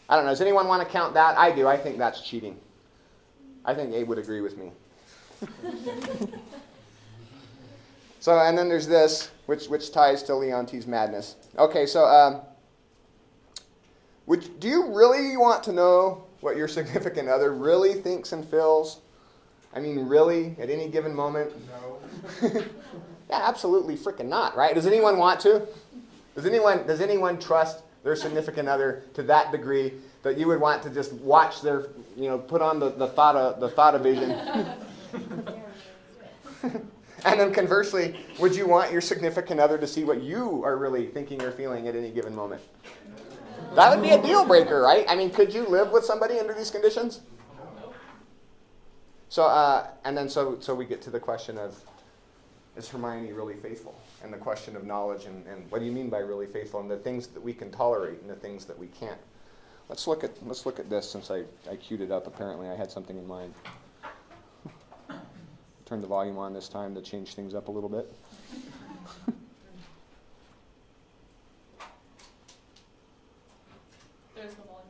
I don't know. Does anyone want to count that? I do. I think that's cheating. I think Abe would agree with me. So, and then there's this, which ties to Leonti's madness. Okay, so, do you really want to know what your significant other really thinks and feels? I mean, really, at any given moment? No. Yeah, absolutely freaking not, right? Does anyone want to? Does anyone trust their significant other to that degree that you would want to just watch their, put on the thought vision? And then conversely, would you want your significant other to see what you are really thinking or feeling at any given moment? That would be a deal breaker, right? I mean, could you live with somebody under these conditions? So, and then so we get to the question of, is Hermione really faithful? And the question of knowledge and what do you mean by really faithful? And the things that we can tolerate and the things that we can't. Let's look at this since I queued it up. Apparently I had something in mind. Turn the volume on this time to change things up a little bit. There's no volume.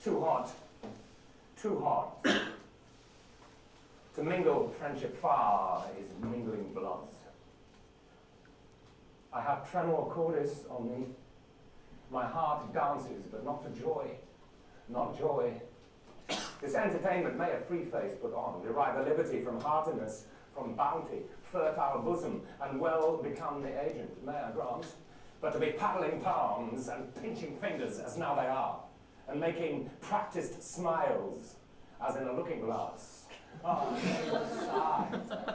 Too hot. Too hot. To mingle friendship far is mingling bloods. I have tremor cordis on me. My heart dances, but not for joy. Not joy. This entertainment may a free face put on, derive a liberty from heartiness, from bounty, fertile bosom, and well become the agent, may I grant. But to be paddling palms and pinching fingers as now they are, and making practiced smiles as in a looking glass. Ah, sigh,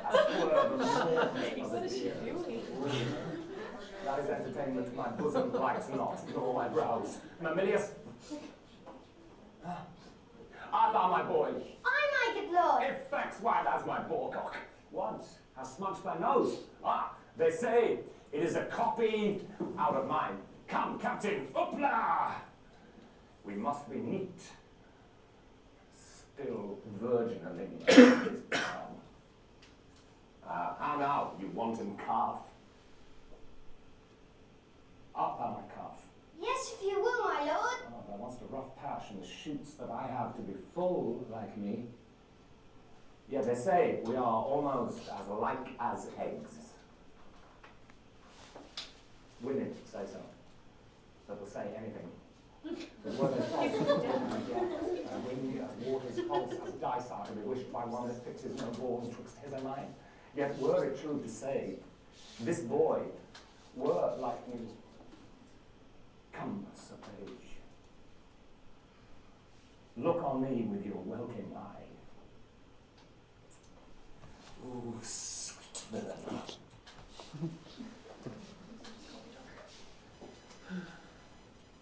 as twere the morning of the deer. That is entertainment my bosom likes not, nor my brows. Mamilius, art thou my boy? I my good lord. Effects, why that's my boarcock. Once has smudged thy nose. Ah, they say it is a copy out of mine. Come, captain, hoopla! We must be neat. Still virginaling is brown. How now, you wanton calf? Art thou my calf? Yes, if you will, my lord. Oh, thou wants a rough patch in the shoots that I have to be full like me. Yet they say we are almost as like as eggs. Women say so. That will say anything. But were they false? When water's pulse as dice are to be wished by one that fixes no balls twixt his and mine. Yet were it true to say, this boy were like me. Come, Sir Page. Look on me with your welcome eye. Ooh, sweet villain.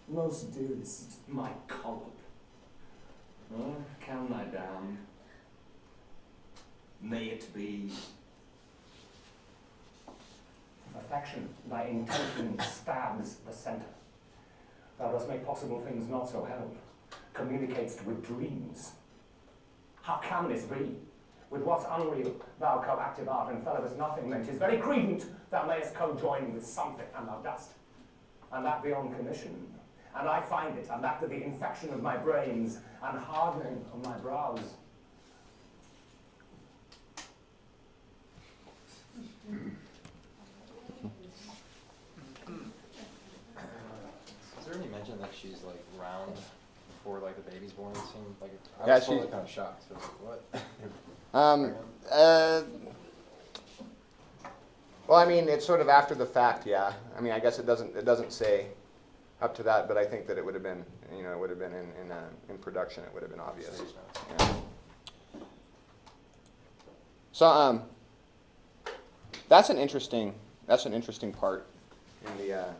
Most dearest, my collop. Calm thy down. May it be. Affection, thy intention stabs the centre. Thou dost make possible things not so held. Communicatest with dreams. How can this be? With what's unreal, thou co-active art, and fellowest nothing meant. 'Tis very credent thou mayest co-join with something, and thou dost. And that beyond commission. And I find it, and that to the infection of my brains, and hardening of my brows. Is there any mention that she's like round before like the baby's born? It seemed like I Yeah, was she- totally kind of shocked. So I was like, what? Well, I mean, it's sort of after the fact, yeah. I mean, I guess it doesn't say up to that, but I think that it would have been, it would have been in production. It would have been obvious. Yeah. So, that's an interesting part in the.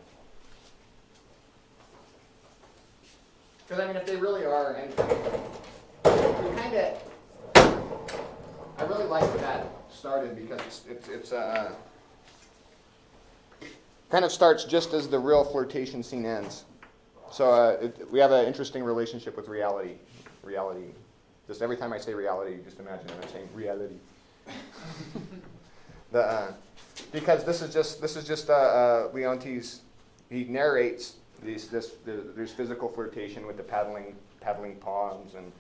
Because I mean, if they really are, and we kind of, I really like where that started because it's kind of starts just as the real flirtation scene ends. So we have an interesting relationship with reality. Reality. Just every time I say reality, just imagine that I'm saying reality. Because this is just Leontes. He narrates there's physical flirtation with the paddling palms and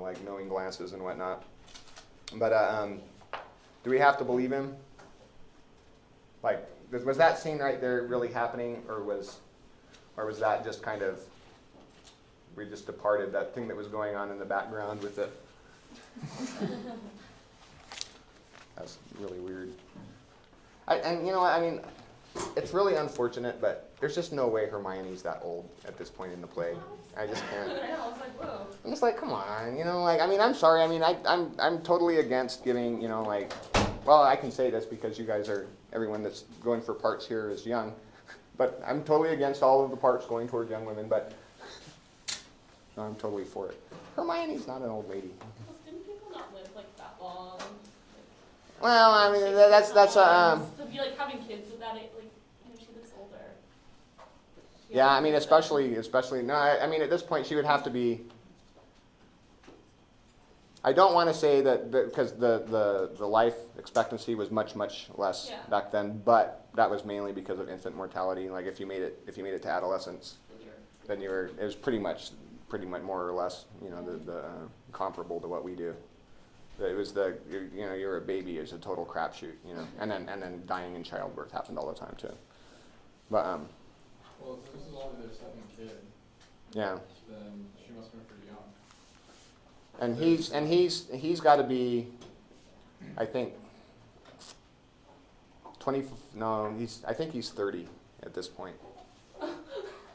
like knowing glances and whatnot. But do we have to believe him? Like, was that scene right there really happening, or was that just kind of, we just departed that thing that was going on in the background with the that's really weird. And you know what, I mean, it's really unfortunate, but there's just no way Hermione's that old at this point in the play. I just can't. I know, I was like, whoa. I'm just like, come on, like, I mean, I'm sorry. I mean, I'm totally against giving, like, well, I can say this because you guys everyone that's going for parts here is young, but I'm totally against all of the parts going toward young women, but no, I'm totally for it. Hermione's not an old lady. Well, didn't people not live like that long? Well, I mean, that's To be like having kids with that, like, she looks older. yeah, I mean, especially, no, I mean, at this point, she would have to be, I don't want to say that, because the life expectancy was much less back then, but that was mainly because of infant mortality. Like, if you made it to adolescence, then it was pretty much more or less, the comparable to what we do. It was you're a baby is a total crapshoot, and then dying in childbirth happened all the time too. But Well, if this is only their second kid, yeah. then she must have been pretty young. And he's got to be, I think, 20. No, I think he's 30 at this point.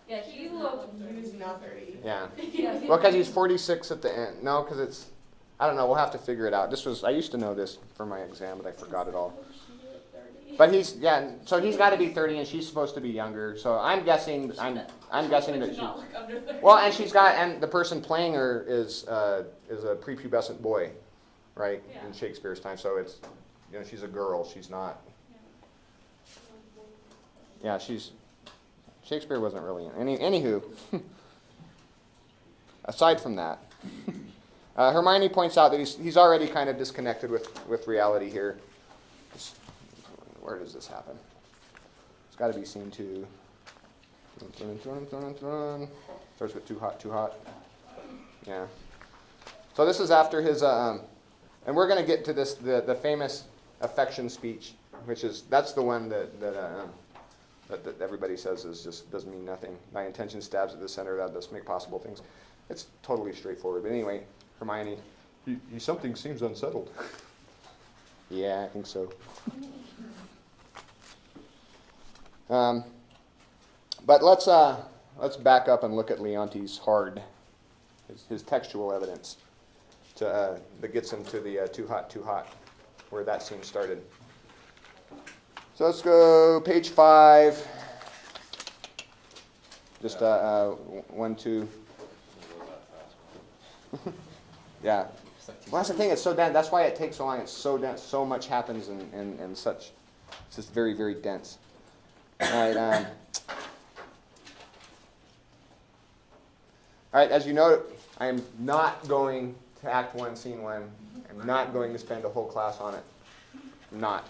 Yeah, he looked, he was not 30. Yeah. Yeah. Well, because he's 46 at the end. No, because it's, I don't know. We'll have to figure it out. I used to know this for my exam, but I forgot it all. But so he's got to be 30, and she's supposed to be younger. So I'm guessing that she. Well, and the person playing her is a prepubescent boy, right? Yeah. In Shakespeare's time, so it's, she's a girl. She's not. Yeah, Shakespeare wasn't really anywho. Aside from that, Hermione points out that he's already kind of disconnected with reality here. Where does this happen? It's got to be scene 2. Starts with too hot. Yeah. So this is after his, and we're going to get to this, the famous affection speech, that's the one that everybody says doesn't mean nothing. My intention stabs at the center, that does make possible things. It's totally straightforward. But anyway, Hermione, something seems unsettled. Yeah, I think so. But let's back up and look at Leontes' hard, his textual evidence that gets him to the too hot, where that scene started. So let's go page 5. Just 1, 2. Yeah. Well, that's the thing. It's so dense. That's why it takes so long. It's so dense. So much happens and such. It's just very, very dense. All right. All right. As you note, I am not going to Act 1, Scene 1. I'm not going to spend a whole class on it. I'm not.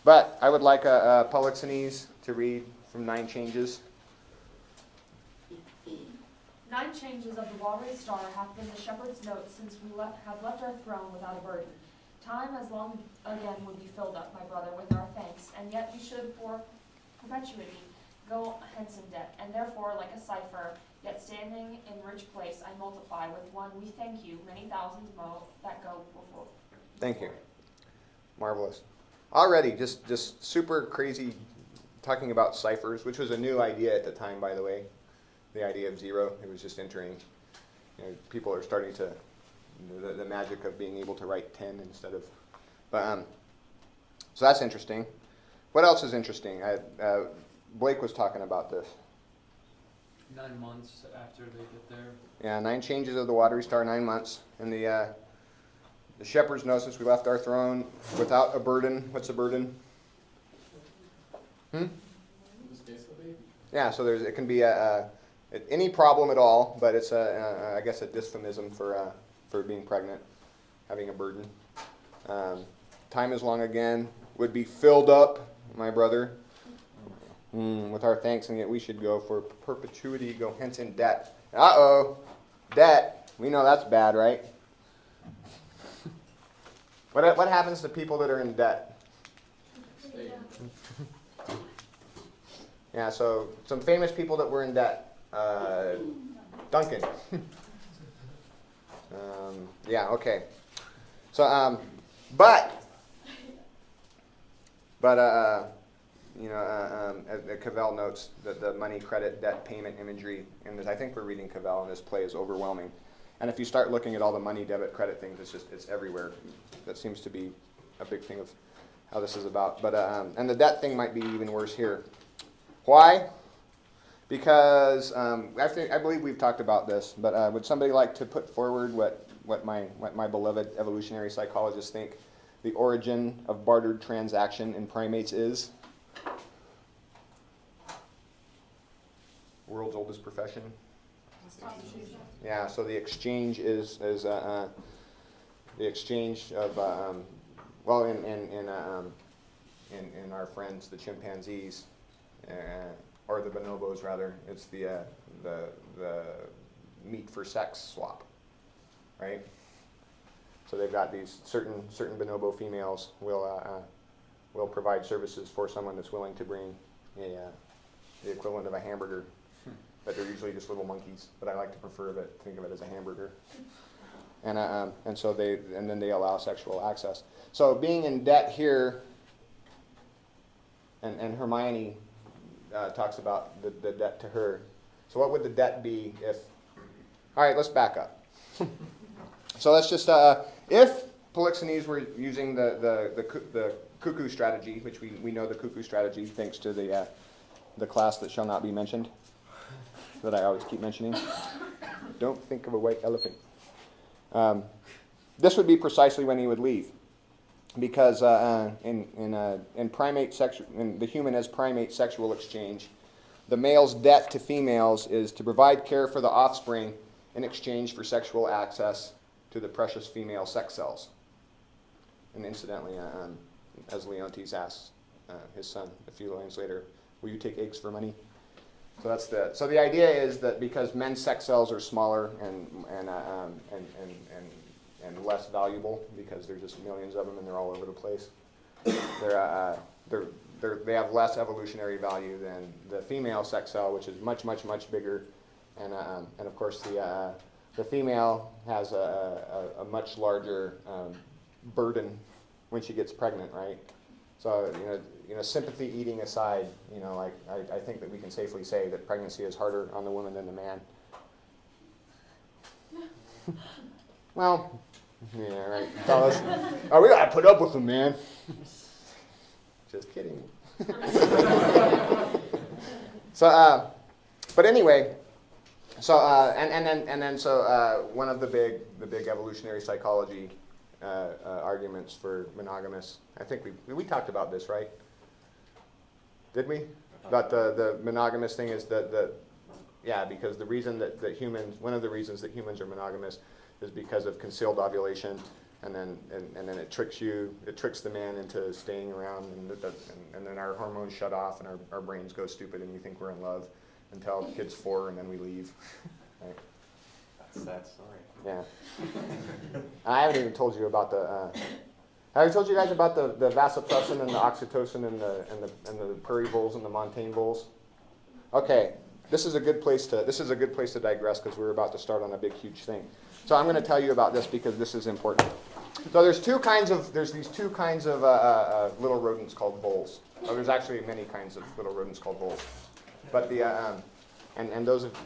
But I would like Polixenes to read from 9 Changes. 9 changes of the watery star hath been the shepherd's note since we have left our throne without a burden. Time as long again would be filled up, my brother, with our thanks, and yet we should for perpetuity go hence in debt, and therefore, like a cipher, yet standing in rich place, I multiply with one we thank you, many thousands more that go before. Thank you. Marvelous. Already, just super crazy talking about ciphers, which was a new idea at the time, by the way. The idea of 0, it was just entering. People are starting to, the magic of being able to write 10 instead of, but so that's interesting. What else is interesting? Blake was talking about this. 9 months after they get there. Yeah, 9 changes of the watery star, 9 months, and the shepherds know since we left our throne without a burden. What's a burden? In this case, the baby. Yeah, so it can be any problem at all, but it's I guess a dysphonism for being pregnant, having a burden. Time is long again, would be filled up, my brother, with our thanks, and yet we should go for perpetuity, go hence in debt. Uh-oh, debt. We know that's bad, right? What happens to people that are in debt? Yeah, so some famous people that were in debt. Duncan. Yeah, okay. So, Cavell notes that the money, credit, debt, payment imagery, and I think we're reading Cavell, and this play is overwhelming. And if you start looking at all the money, debit, credit things, it's everywhere. That seems to be a big thing of how this is about. But and the debt thing might be even worse here. Why? Because I believe we've talked about this, but would somebody like to put forward what my beloved evolutionary psychologists think the origin of bartered transaction in primates is? World's oldest profession. Yeah. So the exchange is the exchange of in our friends the chimpanzees. Or the bonobos rather, it's the meat for sex swap, right? So they've got these certain bonobo females will provide services for someone that's willing to bring the equivalent of a hamburger, but they're usually just little monkeys. But I like to think of it as a hamburger, and so then they allow sexual access. So being in debt here, and Hermione. Talks about the debt to her. So what would the debt be if... All right, let's back up. So let's just... if Polixenes were using the cuckoo strategy, which we know the cuckoo strategy thanks to the class that shall not be mentioned, that I always keep mentioning. Don't think of a white elephant. This would be precisely when he would leave. Because in primate in the human as primate sexual exchange, the male's debt to females is to provide care for the offspring in exchange for sexual access to the precious female sex cells. And incidentally, as Leontes asks his son a few lines later, "Will you take eggs for money?" So the idea is that because men's sex cells are smaller and less valuable because there's just millions of them and they're all over the place. They have less evolutionary value than the female sex cell, which is much bigger, and of course the female has a much larger burden when she gets pregnant, right? So sympathy eating aside, I think that we can safely say that pregnancy is harder on the woman than the man. Well. Yeah, right. Fellas. Oh, we gotta put up with them, man. Just kidding. So, but anyway, so one of the big evolutionary psychology arguments for monogamous. I think we talked about this, right? Did we? About the monogamous thing is that because the reason that one of the reasons that humans are monogamous is because of concealed ovulation, and then it tricks the man into staying around, and then our hormones shut off, and our brains go stupid, and we think we're in love until the kid's 4, and then we leave. Right? That's a sad story. Yeah. I haven't even told you about have I told you guys about the vasopressin and the oxytocin and the prairie voles and the montane voles? Okay, this is a good place to digress because we're about to start on a big huge thing. So I'm going to tell you about this because this is important. So there's these two kinds of little rodents called voles. Oh, there's actually many kinds of little rodents called voles. But and those of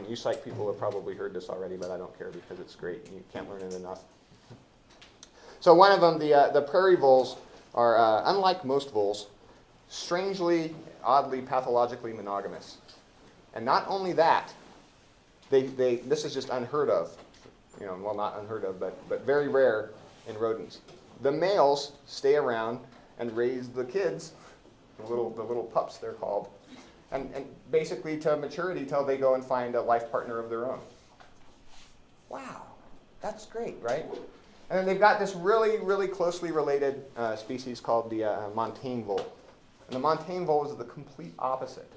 you psych people have probably heard this already, but I don't care because it's great. You can't learn it enough. So one of them, the prairie voles, are unlike most voles, strangely, oddly, pathologically monogamous. And not only that, this is just unheard of. Well, not unheard of, but very rare in rodents. The males stay around and raise the kids, the little pups they're called, and basically to maturity till they go and find a life partner of their own. Wow, that's great, right? And then they've got this really, really closely related species called the montane vole. And the montane voles are the complete opposite.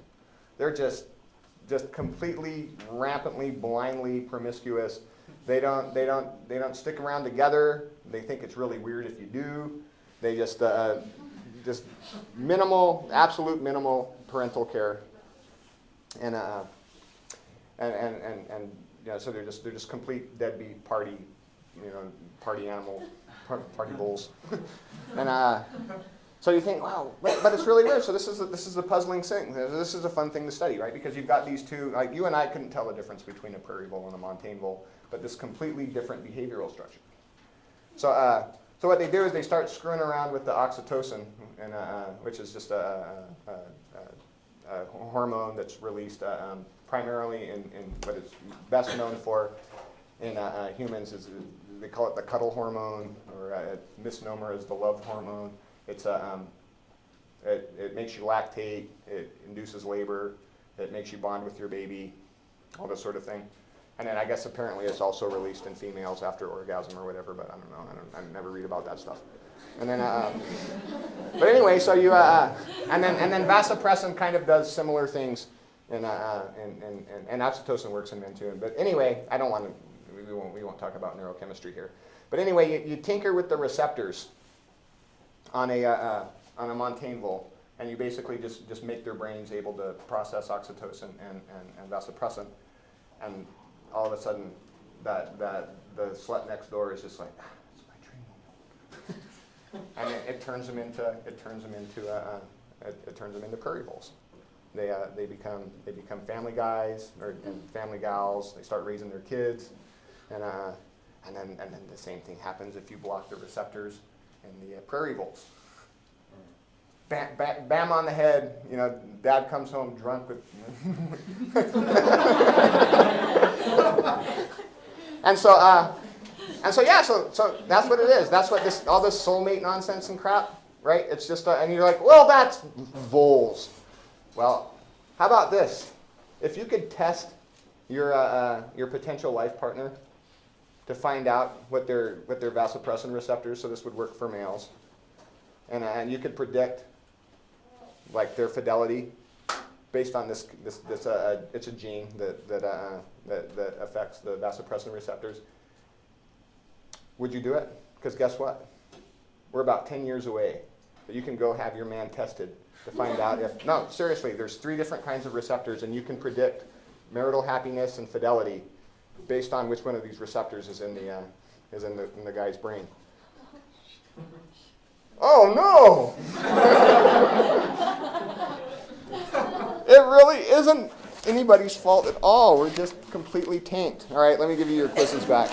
They're just completely, rampantly, blindly promiscuous. They don't stick around together. They think it's really weird if you do. They just minimal, absolute minimal parental care, and so they're just complete deadbeat party animal, party bulls, and so you think, wow, but it's really weird. So this is a puzzling thing. This is a fun thing to study, right? Because you've got these two, like you and I couldn't tell the difference between a prairie vole and a montane vole, but this completely different behavioral structure. So what they do is they start screwing around with the oxytocin, and which is just a hormone that's released primarily in what it's best known for in humans is they call it the cuddle hormone, or a misnomer is the love hormone. It's it makes you lactate, it induces labor, it makes you bond with your baby, all this sort of thing. And then I guess apparently it's also released in females after orgasm or whatever, but I don't know. I never read about that stuff. And then, but anyway, so you and then vasopressin kind of does similar things, and oxytocin works in men too. But anyway, I don't want to. We won't talk about neurochemistry here. But anyway, you tinker with the receptors on a montane vole, and you basically just make their brains able to process oxytocin and vasopressin, and all of a sudden, that the slut next door is just like, it's my dream, and it turns them into prairie voles. They become family guys and family gals. They start raising their kids, and then the same thing happens if you block the receptors in the prairie voles. Bam on the head, dad comes home drunk with, and so that's what it is. That's what all this soulmate nonsense and crap, right? It's just, and you're like, well, that's voles. Well, how about this? If you could test your potential life partner to find out what their vasopressin receptors, so this would work for males, and you could predict like their fidelity based on this it's a gene that affects the vasopressin receptors. Would you do it? Because guess what? We're about 10 years away. But you can go have your man tested to find out if, no, seriously, there's 3 different kinds of receptors, and you can predict marital happiness and fidelity based on which one of these receptors is in the guy's brain. Oh no! It really isn't anybody's fault at all. We're just completely tanked. All right, let me give you your quizzes back.